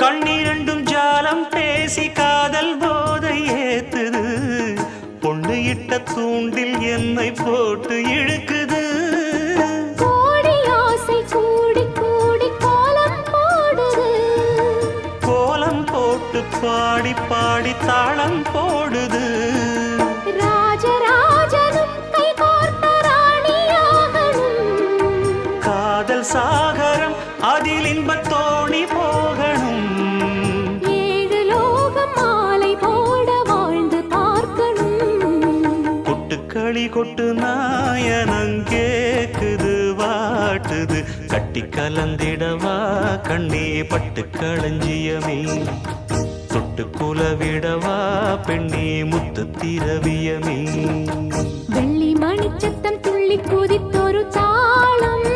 கண்ணிரண்டும் ஜாலம் பேசி காதல் போதை ஏத்துது பொண்ணு இட்ட தூண்டில் என்னை போட்டு இழுக்குது கோடி ஆசை கூடி கூடி கோலம் போடுது கோலம் போட்டு பாடி பாடி தாளம் போடுது ராஜராஜனும் கை கோர்த்த ராணியாகணும் காதல் சாகரம் அதில் இன்பத் தோணி போகணும் ஏழு லோகம் மாலை போட வாழ்ந்து பார்க்கணும் கொட்டுக்களி கொட்டு நாயனங்கேக்குது வாட்டுது கட்டி கலந்திடவா கண்ணே பட்டு களஞ்சியமே தொட்டு குலவிடவா பெண்ணே முத்து திரவியமே வெள்ளி மணிச்சத்தம் துள்ளி குதித்தொரு தாளம்